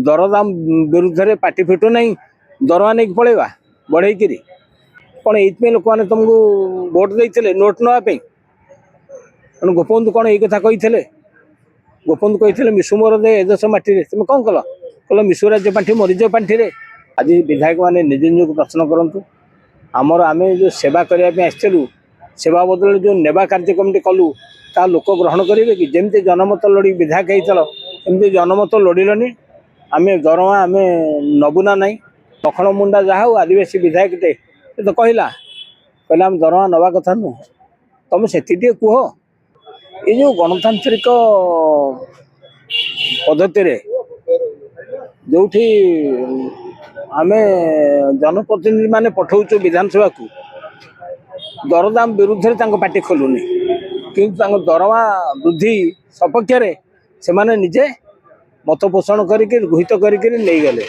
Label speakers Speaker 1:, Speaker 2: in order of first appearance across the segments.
Speaker 1: दरदाम विरुद्ध रे party foetus नहीं दरमा नहीं पलैवा बढ़े कौन ये लोक मैंने तुमको भोट देते नोट नापी तेणु गोपबंधु कौन ये कथा कही गोपबंधु कही मिशु मोर दे एदश माटी तुम कौन कल कल मिशु राज्य पांठि मरीज पांठि आज विधायक मैंने निज निज प्रश्न करूँ आमर आम जो सेवा करने आसलु सेवा बदल जो नेबा कार्यक्रम कलु ता लोक ग्रहण करेंगे कि जमी जनमत लड़ी विधायक होता सेमती जनमत लड़िलनि आम दरमा आम नबुना ना लखन मुंडा जहाँ हो आदिवासी विधायक टे तो कहला आम दरमा नवा कथा नुह तुम से कह ये जो गणतांत्रिक पद्धति जो आम जनप्रतिनिधि माने पठाऊँ विधानसभा को दरदाम विरुद्ध पार्टी खोलुनी कि दरमा वृद्धि सपक्ष से माने निजे मत पोषण करके गृहित करके नहीं गले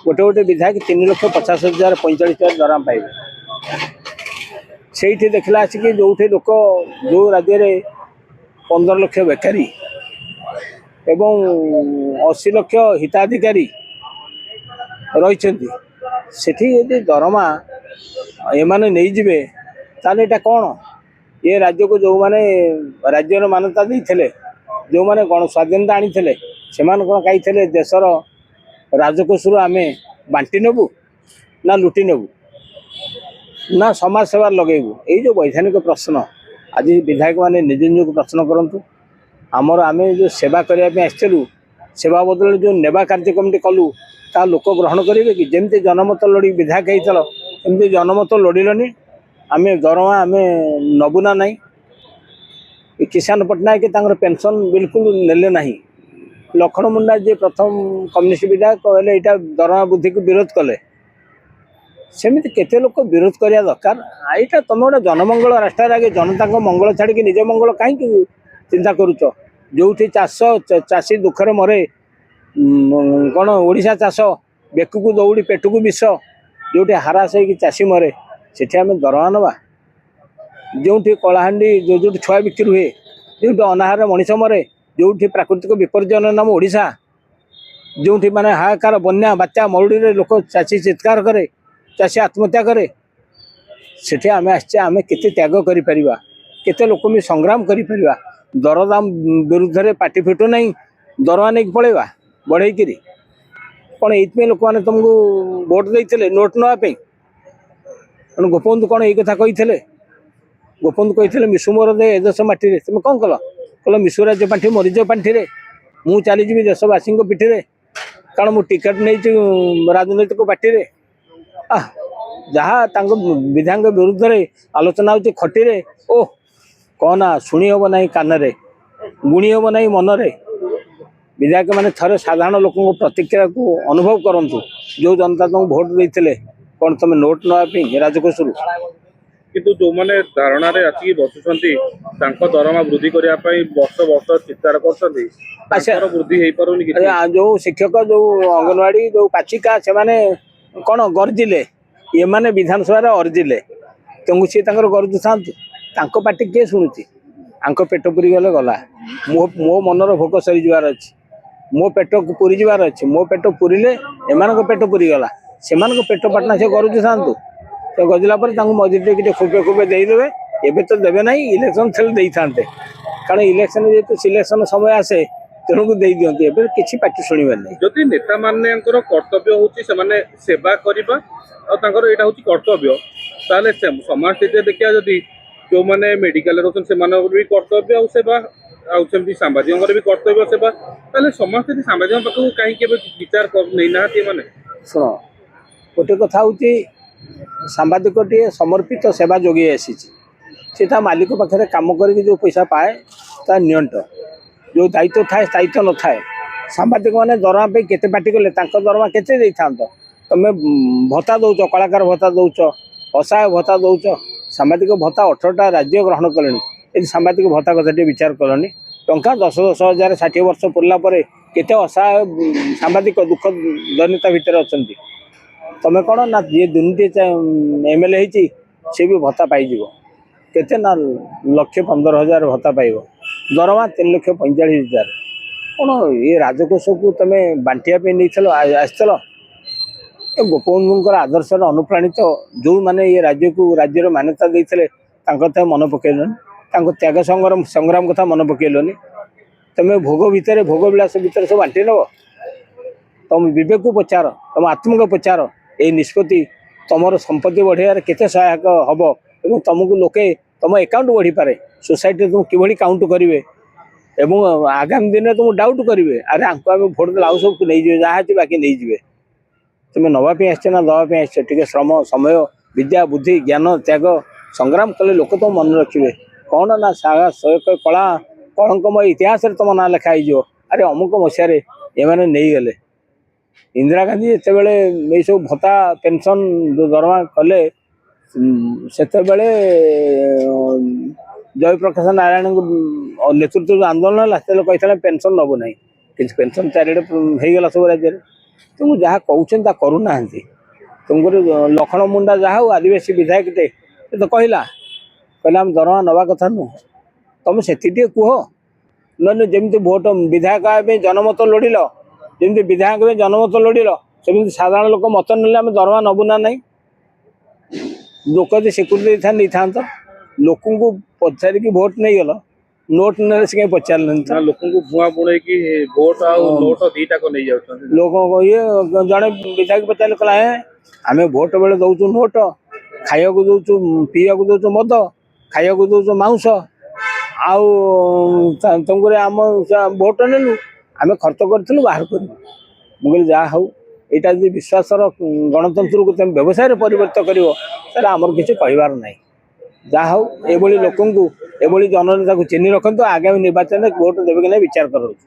Speaker 1: गोटे गोटे विधायक 3,50,000 45,000 दरमा पाइबे से देखला आसिक जो लोक जो राज्य में 15 लाख बेकारी एवं 80 लाख हिताधिकारी रही दरमा एमाने नहीं जिबे ताले एटा कौन ये राज्य को जो माने राज्यर मान्यता देते जो माने गण स्वाधीनता आनी से कौन कही देशर राजकोष आम बांटी नेबू ना लुटी नेबू ना समाज सेवा लगेबू ये जो वैधानिक प्रश्न आज विधायक मैंने निज निज प्रश्न करूँ आमर आम जो सेवा करने आसलु सेवा बदल जो नेबा कार्यक्रम कलु ता लोक ग्रहण करेंगे कि जमी जनमत लड़ी विधायक होता सेमती जनमत लड़िलनि आम दरमा आम नबुना ना किसान पट्टनायक पेंशन बिल्कुल नेले ना लखन मुंडा जी प्रथम कम्युनिस्ट विधायक कहले यहाँ दरमा वृद्धि को विरोध कले सेमती केते लोक विरोध करने दरकार यहाँ तुम गोटे जनमंगल राष्ट्र आगे जनता मंगल छाड़ी निज मंगल कहीं चिंता करुच जो चाष चाषी दुखरे मरे कौन ओडिशा चाष बेकू को दौड़ी पेट को विष जो हारास हो चाषी मरे से आम दरमा नवा जो कलाहांडी जो जो छुआ बिक्री हुए जो अनाहार मनीष मरे जो प्राकृतिक विपर्यय नाम ओडिशा जो माने हाहाकार बन्या बात्या मरुड़ी लोक चाषी चित्कार करे चाषी आत्महत्या करे से आम आम केते त्याग करिपरिबा केते लोक भी संग्राम करिपरिबा दरदाम विरुद्ध रे पार्टी फिटू नहीं दरमा नहीं पलैवा बढ़े कौन ये लोक मैंने तुमको भोट देते नोट नापी तेणु गोपबंधु कौन ये कथा कही गोपबंधु कही मिशु मोर दे एदश माटी तुम कौन कल कल मिशु राज्य पांठि मरीज पांठि मु चलीजी देशवासी पिठी कारण मु टिकेट नहीं राजनैतिक पार्टी जहाँ विधायक विरुद्ध रे आलोचना हो खटी ओ कहना शुणी हम ना कान गुणी हम ना मनरे विधायक मैंने थे साधारण लोक प्रतिक्रिया को अनुभव करूँ जो जनता तुमको भोट देते कौन तुम नोट नापी राजकोष
Speaker 2: किंतु जो मैंने धारणा आसिक बसुंट दरमा वृद्धि करने वर्ष वर्ष चित्तार कर वृद्धि हो पारुनी
Speaker 1: जो शिक्षक जो अंगनवाड़ी जो पाचिका से माने कौन गर्जिले ये माने विधानसभा अर्जिले तेणु सी गरजु था पार्टी किए शुणुची पेट पूरी गले गला मो मनर भोक सरी जबार अच्छी मो पेट पूरी जबार अच्छी मो पेट पूरिले एम पेट पूरी गला से पेट पाटना से गरजु था तो गजला मझे कि खूबे खूबे देदेवे एवं तो देवे ना इलेक्शन खेल दे था कारण इलेक्शन जेहतु सिलेक्शन समय आसे तेणुक दे दिखती एवं किसी पार्टी शुणवे ना
Speaker 2: जदि नेता मान कर्तव्य हूँ सेवा करवा यहाँ हूँ कर्तव्य ताले समाज स्थिति देखा जदि जो मैंने मेडिकल रोशन भी कर्तव्य आ सेवा आमती सांबादिक भी कर्तव्य सेवा ताले समाज स्थिति सांबादिक पाखु कहीं विचार नहीं ना मैंने
Speaker 1: शुण गोटे कथा हूँ सांबादिक टे समर्पित सेवा जोगे आसी से मालिक पाखे कम करके जो पैसा पाए ता नियंट जो दायित्व थाए स्थायित्व न थाए सांबादिक मैंने दरमा पे केते पार्टी कले दरमा केते था तुम भत्ता दौच कलाकार भत्ता दौच असहाय भत्ता दौच सांबादिक भत्ता 18टा राज्य ग्रहण कले ये सांबादिक भत्ता कथा विचार कलनि टंका 10,000 60 वर्ष पुरला केते असहाय सांबादिक दुख दयनीयता भितर अच्छा तुम कौन ना जी दुर्नीति एमएलए होती सी भी भत्ता पाइज केते ना 1,15,000 भत्ता पाइब दरमा 3,45,000 କ'ଣ ଏ ରାଜକୋଷକୁ ତମେ ବାଣ୍ଟିବା ପାଇଁ ନେଇଥିଲ ଆସିଥିଲ? ଏ ଗୋପବନ୍ଧୁଙ୍କର ଆଦର୍ଶରେ ଅନୁପ୍ରାଣିତ ଯେଉଁମାନେ ଏ ରାଜ୍ୟକୁ ରାଜ୍ୟର ମାନ୍ୟତା ଦେଇଥିଲେ ତାଙ୍କ କଥା ମନେ ପକେଇଲନି, ତାଙ୍କ ତ୍ୟାଗ ସଂଗ୍ରାମ କଥା ମନେ ପକେଇଲନି। ତମେ ଭୋଗ ଭିତରେ ଭୋଗ ବିଳାସ ଭିତରେ ସବୁ ବାଣ୍ଟି ନେବ? ତମ ବିବେକକୁ ପଚାର, ତମ ଆତ୍ମକୁ ପଚାର, ଏଇ ନିଷ୍ପତ୍ତି ତମର ସମ୍ପତ୍ତି ବଢ଼େଇବାରେ କେତେ ସହାୟକ ହେବ ଏବଂ ତମକୁ ଲୋକେ ତମ ଆକାଉଣ୍ଟ ବଢ଼ିପାରେ, ସୋସାଇଟିରେ ତୁମକୁ କିଭଳି କାଉଣ୍ଟ କରିବେ ଏବଂ ଆଗାମୀ ଦିନରେ ତୁମକୁ ଡାଉଟ୍ କରିବେ, ଆରେ ଆଙ୍କୁ ଆମେ ଭୋଟ ଦେଲେ ଆଉ ସବୁ ନେଇଯିବେ, ଯାହା ଅଛି ବାକି ନେଇଯିବେ। ତୁମେ ନେବା ପାଇଁ ଆସିଛ ନା ଦେବା ପାଇଁ ଆସିଛ? ଟିକେ ଶ୍ରମ, ସମୟ, ବିଦ୍ୟା, ବୁଦ୍ଧି, ଜ୍ଞାନ, ତ୍ୟାଗ ସଂଗ୍ରାମ କଲେ ଲୋକ ତ ମନେ ରଖିବେ। କ'ଣ ନା କଳା କଳଙ୍କମୟ ଇତିହାସରେ ତୁମ ନାଁ ଲେଖା ହେଇଯିବ, ଆରେ ଅମୁକ ମସିହାରେ ଏମାନେ ନେଇଗଲେ। ଇନ୍ଦିରା ଗାନ୍ଧୀ ଯେତେବେଳେ ଏଇସବୁ ଭତ୍ତା ପେନସନ୍ ଦରମା କଲେ ସେତେବେଳେ ଜୟପ୍ରକାଶ ନାରାୟଣଙ୍କ ନେତୃତ୍ୱ ଆନ୍ଦୋଳନ ହେଲା, ସେତେବେଳେ କହିଥିଲା ପେନସନ୍ ନେବୁ ନାହିଁ, କିନ୍ତୁ ପେନସନ୍ ଚାରିଆଡ଼େ ହେଇଗଲା ସବୁ ରାଜ୍ୟରେ। ତୁମକୁ ଯାହା କହୁଛନ୍ତି ତାହା କରୁନାହାନ୍ତି। ତୁମକୁ ଲକ୍ଷ୍ମଣ ମୁଣ୍ଡା ଯାହା ହଉ ଆଦିବାସୀ ବିଧାୟକଟେ ସେ ତ କହିଲା ଆମେ ଦରମା ନେବା କଥା ନୁହଁ। ତୁମେ ସେତିକି ଟିକେ କୁହ, ନହେଲେ ଯେମିତି ଭୋଟ ବିଧାୟକ ହେବା ପାଇଁ ଜନମତ ଲୋଡ଼ିଲ, ଯେମିତି ବିଧାୟକ ପାଇଁ ଜନମତ ଲୋଡ଼ିଲ, ସେମିତି ସାଧାରଣ ଲୋକ ମତ ନେଲେ ଆମେ ଦରମା ନେବୁ ନା ନାହିଁ। ଲୋକ ଯଦି ସ୍ୱୀକୃତି ନେଇଥାନ୍ତ, ଲୋକଙ୍କୁ ପଚାରିକି ଭୋଟ ନେଇଗଲ, ନୋଟ୍ ନେଲେ ସେ କାହିଁ ପଚାରିଲେନି?
Speaker 2: ନା ଲୋକଙ୍କୁ ଭୁଆଁ ବୁଣେଇକି ଭୋଟ ଆଉ ନୋଟ ଦିଟାକ ନେଇଯାଉଛନ୍ତି।
Speaker 1: ଲୋକ ଇଏ ଜଣେ ବିଧାୟକ ପଚାରିଲେ କହିଲା ଆମେ ଭୋଟ ବେଳେ ଦେଉଛୁ ନୋଟ, ଖାଇବାକୁ ଦେଉଛୁ, ପିଇବାକୁ ଦେଉଛୁ ମଦ, ଖାଇବାକୁ ଦେଉଛୁ ମାଉଁସ, ଆଉ ତେଣୁକରି ଆମ ଭୋଟ ନେଲୁ, ଆମେ ଖର୍ଚ୍ଚ କରିଥିଲୁ ବାହାର କରିବୁ। ମୁଁ କହିଲି ଯାହା ହଉ, ଏଇଟା ଯଦି ବିଶ୍ୱାସର ଗଣତନ୍ତ୍ରକୁ ତୁମେ ବ୍ୟବସାୟରେ ପରିବର୍ତ୍ତ କରିବ ତାହେଲେ ଆମର କିଛି କହିବାର ନାହିଁ। ଯାହା ହଉ, ଏଭଳି ଲୋକଙ୍କୁ, ଏଭଳି ଜନନେତାକୁ ଚିହ୍ନି ରଖନ୍ତୁ, ଆଗାମୀ ନିର୍ବାଚନରେ ଭୋଟ ଦେବେ କି ନାହିଁ ବିଚାର କରନ୍ତୁ।